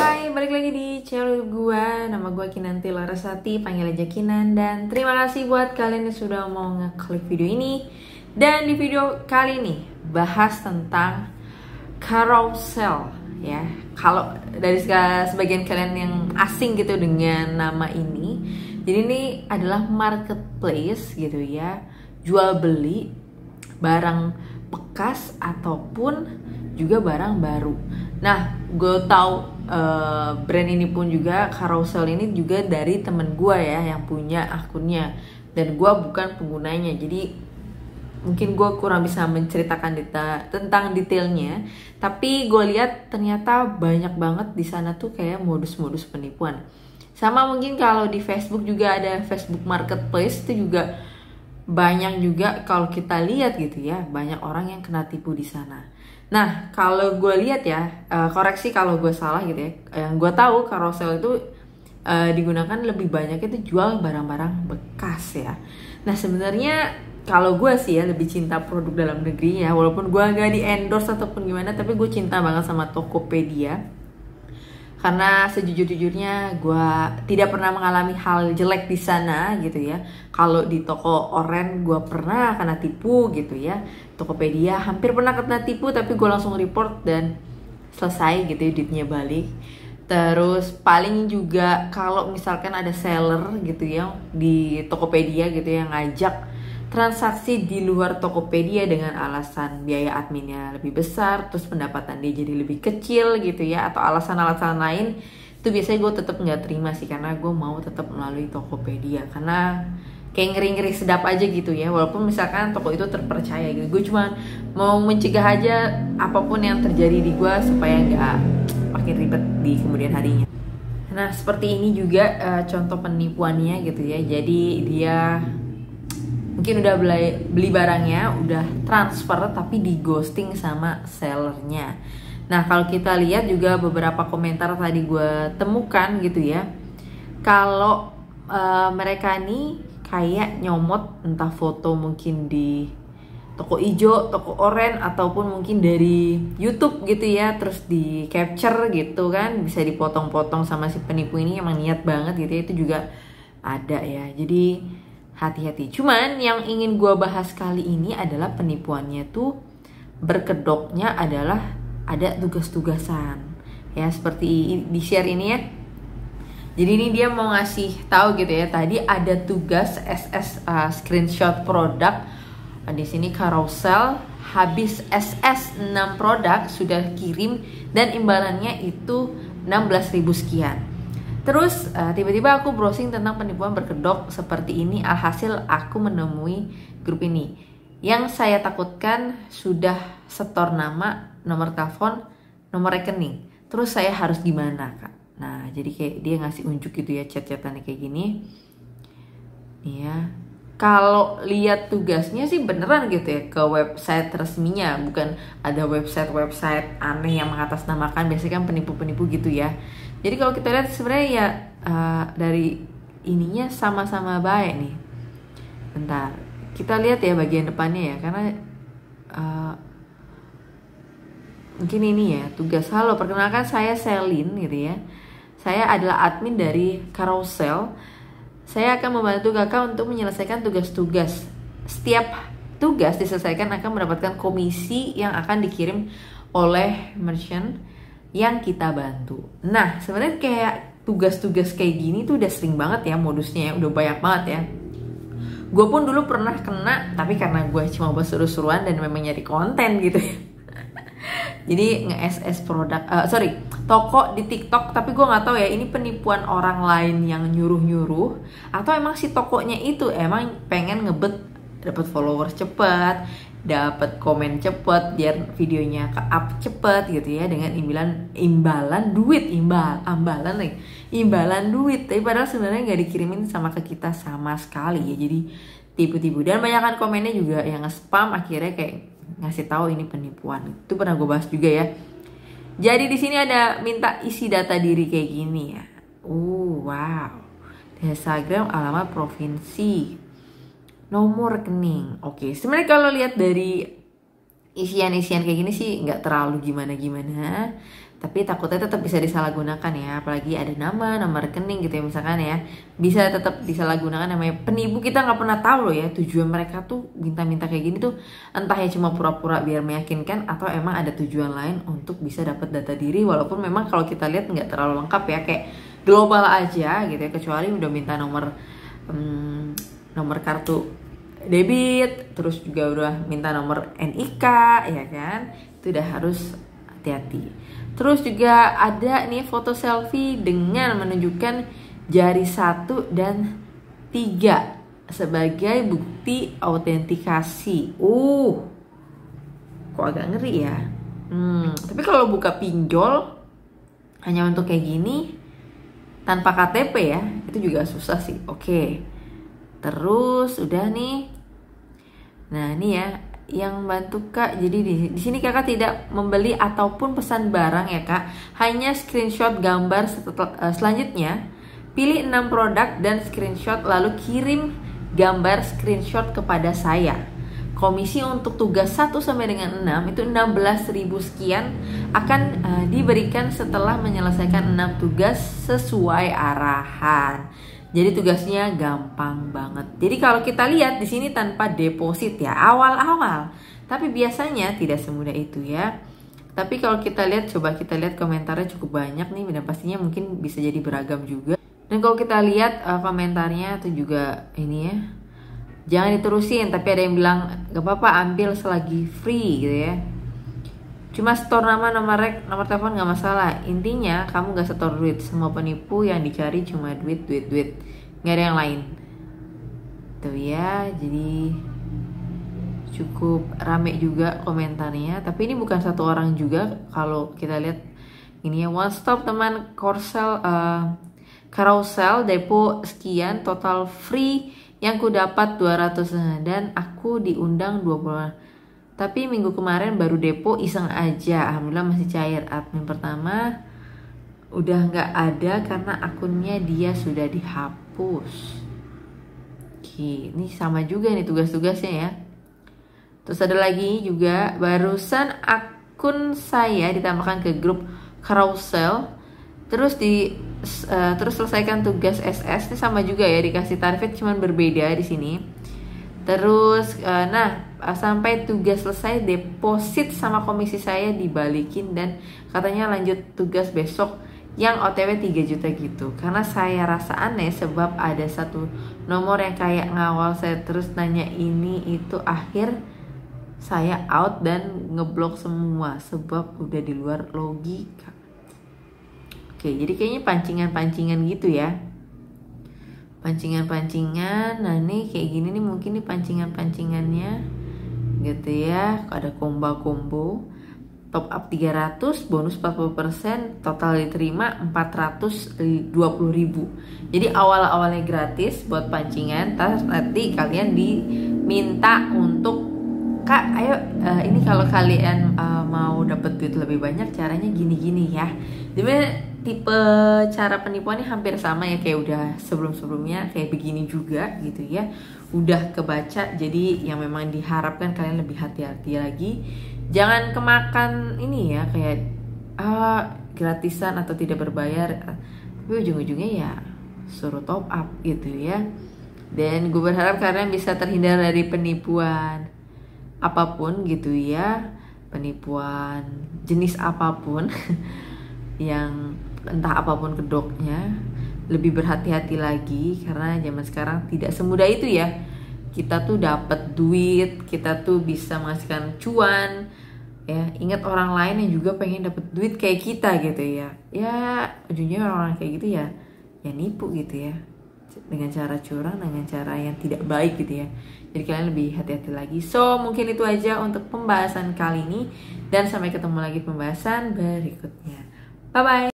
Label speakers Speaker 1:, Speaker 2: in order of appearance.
Speaker 1: Hai, balik lagi di channel gue. Nama gue Kinanti Larasati, panggil aja Kinan. Dan terima kasih buat kalian yang sudah mau ngeklik video ini. Dan di video kali ini bahas tentang carousel ya. Kalau dari sebagian kalian yang asing gitu dengan nama ini, jadi ini adalah marketplace gitu ya, jual beli barang bekas ataupun juga barang baru. Nah, gue tahu brand ini pun juga, carousel ini juga dari temen gue ya yang punya akunnya, dan gue bukan penggunanya, jadi mungkin gue kurang bisa menceritakan tentang detailnya. Tapi gue lihat ternyata banyak banget di sana tuh kayak modus-modus penipuan. Sama mungkin kalau di Facebook juga ada Facebook Marketplace, itu juga banyak juga kalau kita lihat gitu ya, banyak orang yang kena tipu di sana. Nah, kalau gue lihat ya, koreksi kalau gue salah gitu ya, yang gue tahu carousel itu digunakan lebih banyak itu jual barang-barang bekas ya. Nah, sebenarnya kalau gue sih ya lebih cinta produk dalam negeri ya, walaupun gue nggak di endorse ataupun gimana, tapi gue cinta banget sama Tokopedia. Karena sejujur-jujurnya gue tidak pernah mengalami hal jelek di sana gitu ya. Kalau di toko oren gue pernah kena tipu gitu ya. Tokopedia hampir pernah kena tipu, tapi gue langsung report dan selesai gitu ya, duitnya balik. Terus paling juga kalau misalkan ada seller gitu ya di Tokopedia gitu ya, ngajak transaksi di luar Tokopedia dengan alasan biaya adminnya lebih besar, terus pendapatan dia jadi lebih kecil gitu ya, atau alasan-alasan lain, itu biasanya gue tetap nggak terima sih, karena gue mau tetap melalui Tokopedia karena kayak ngeri-ngeri sedap aja gitu ya. Walaupun misalkan toko itu terpercaya gitu, gue cuma mau mencegah aja apapun yang terjadi di gue supaya nggak makin ribet di kemudian harinya. Nah, seperti ini juga contoh penipuannya gitu ya. Jadi dia mungkin udah beli barangnya, udah transfer, tapi di ghosting sama sellernya. Nah, kalau kita lihat juga beberapa komentar tadi gue temukan gitu ya, kalau mereka nih kayak nyomot entah foto mungkin di toko ijo, toko oren, ataupun mungkin dari YouTube gitu ya, terus di capture gitu kan, bisa dipotong-potong sama si penipu ini. Emang niat banget gitu ya, itu juga ada ya. Jadi hati-hati. Cuman yang ingin gue bahas kali ini adalah penipuannya tuh berkedoknya adalah ada tugas-tugasan ya, seperti di share ini ya. Jadi ini dia mau ngasih tahu gitu ya, tadi ada tugas SS screenshot produk. Di sini carousel habis SS 6 produk sudah kirim dan imbalannya itu 16.000 sekian. Terus tiba-tiba aku browsing tentang penipuan berkedok seperti ini, alhasil aku menemui grup ini. Yang saya takutkan sudah setor nama, nomor telepon, nomor rekening. Terus saya harus gimana kak? Nah, jadi kayak dia ngasih unjuk gitu ya, chat-chatannya kayak gini. Nih ya, kalau lihat tugasnya sih beneran gitu ya, ke website resminya, bukan ada website aneh yang mengatasnamakan. Biasanya kan penipu-penipu gitu ya. Jadi kalau kita lihat sebenarnya ya dari ininya sama-sama baik nih. Bentar, kita lihat ya bagian depannya ya, karena mungkin ini ya tugas. Halo, perkenalkan saya Selin gitu ya. Saya adalah admin dari carousel. Saya akan membantu kakak untuk menyelesaikan tugas-tugas. Setiap tugas diselesaikan akan mendapatkan komisi yang akan dikirim oleh merchant yang kita bantu. Nah, sebenarnya kayak tugas-tugas kayak gini tuh udah sering banget ya modusnya ya, udah banyak banget ya. Gue pun dulu pernah kena, tapi karena gue cuma buat seru-seruan dan memang nyari konten gitu ya. Jadi nge-SS produk, toko di TikTok, tapi gue nggak tahu ya ini penipuan orang lain yang nyuruh-nyuruh atau emang si tokonya itu emang pengen ngebet dapat followers cepat, dapat komen cepet biar videonya ke up cepet gitu ya, dengan imbalan duit, imbalan duit, tapi padahal sebenarnya nggak dikirimin sama ke kita sama sekali ya. Jadi tipu-tipu, dan banyakan komennya juga yang nge-spam, akhirnya kayak ngasih tahu ini penipuan. Itu pernah gue bahas juga ya. Jadi di sini ada minta isi data diri kayak gini ya. Wow, Instagram, alamat provinsi, nomor rekening. Oke, sebenarnya kalau lihat dari isian-isian kayak gini sih nggak terlalu gimana-gimana. Tapi takutnya tetap bisa disalahgunakan ya, apalagi ada nama, nomor rekening gitu ya misalkan ya, bisa tetap disalahgunakan. Namanya penipu, kita nggak pernah tahu loh ya tujuan mereka tuh minta-minta kayak gini tuh, entah ya cuma pura-pura biar meyakinkan atau emang ada tujuan lain untuk bisa dapat data diri. Walaupun memang kalau kita lihat nggak terlalu lengkap ya, kayak global aja gitu ya, kecuali udah minta nomor kartu debit, terus juga udah minta nomor NIK ya kan, itu udah harus hati-hati. Terus juga ada nih foto selfie dengan menunjukkan jari 1 dan 3 sebagai bukti autentikasi. Kok agak ngeri ya. Tapi kalau buka pinjol hanya untuk kayak gini tanpa KTP ya, itu juga susah sih. Oke. Terus udah nih. Nah, ini ya yang bantu Kak. Jadi di sini Kakak tidak membeli ataupun pesan barang ya Kak, hanya screenshot gambar. Selanjutnya pilih 6 produk dan screenshot, lalu kirim gambar screenshot kepada saya. Komisi untuk tugas 1 sampai dengan 6 itu 16.000 sekian akan diberikan setelah menyelesaikan 6 tugas sesuai arahan. Jadi tugasnya gampang banget. Jadi kalau kita lihat di sini tanpa deposit ya awal-awal, tapi biasanya tidak semudah itu ya. Tapi kalau kita lihat, coba kita lihat komentarnya cukup banyak nih, dan pastinya mungkin bisa jadi beragam juga. Dan kalau kita lihat komentarnya tuh juga ini ya, jangan diterusin, tapi ada yang bilang gak apa-apa ambil selagi free gitu ya. Cuma store nama, nomor telepon gak masalah. Intinya kamu gak setor duit. Semua penipu yang dicari cuma duit. Gak ada yang lain. Tuh ya, jadi cukup rame juga komentarnya. Tapi ini bukan satu orang juga. Kalau kita lihat ini ya, one stop teman carousel depo sekian, total free yang ku dapat 200 dan aku diundang 20. Tapi minggu kemarin baru depo iseng aja, alhamdulillah masih cair. Admin pertama udah nggak ada karena akunnya dia sudah dihapus. Oke, ini sama juga nih tugas-tugasnya ya. Terus ada lagi juga, barusan akun saya ditambahkan ke grup carousel, terus selesaikan tugas SS. Ini sama juga ya, dikasih target cuman berbeda di sini. Terus sampai tugas selesai deposit sama komisi saya dibalikin dan katanya lanjut tugas besok yang OTW 3 juta gitu. Karena saya rasa aneh sebab ada satu nomor yang kayak ngawal saya terus nanya ini itu, akhir saya out dan ngeblok semua sebab udah di luar logika. Oke, jadi kayaknya pancingan-pancingan gitu ya. Pancingan-pancingan. Nah nih kayak gini nih, mungkin nih pancingan-pancingannya gitu ya. Ada combo top up 300, bonus 40%, total diterima 420.000. Jadi awal-awalnya gratis buat pancingan, terus nanti kalian diminta untuk Kak ayo ini kalau kalian mau dapat duit lebih banyak caranya gini-gini ya. Jadi tipe cara penipuannya hampir sama ya, kayak udah sebelum-sebelumnya kayak begini juga gitu ya. Udah kebaca, jadi yang memang diharapkan kalian lebih hati-hati lagi. Jangan kemakan ini ya, kayak gratisan atau tidak berbayar, tapi ujung-ujungnya ya suruh top up gitu ya. Dan gue berharap kalian bisa terhindar dari penipuan apapun gitu ya, penipuan jenis apapun yang entah apapun kedoknya, lebih berhati-hati lagi karena zaman sekarang tidak semudah itu ya. Kita tuh dapat duit, kita tuh bisa menghasilkan cuan ya. Ingat orang lain yang juga pengen dapat duit kayak kita gitu ya. Ya ujungnya orang-orang kayak gitu ya nipu gitu ya, dengan cara curang, dengan cara yang tidak baik gitu ya. Jadi kalian lebih hati-hati lagi. So mungkin itu aja untuk pembahasan kali ini, dan sampai ketemu lagi pembahasan berikutnya. Bye bye.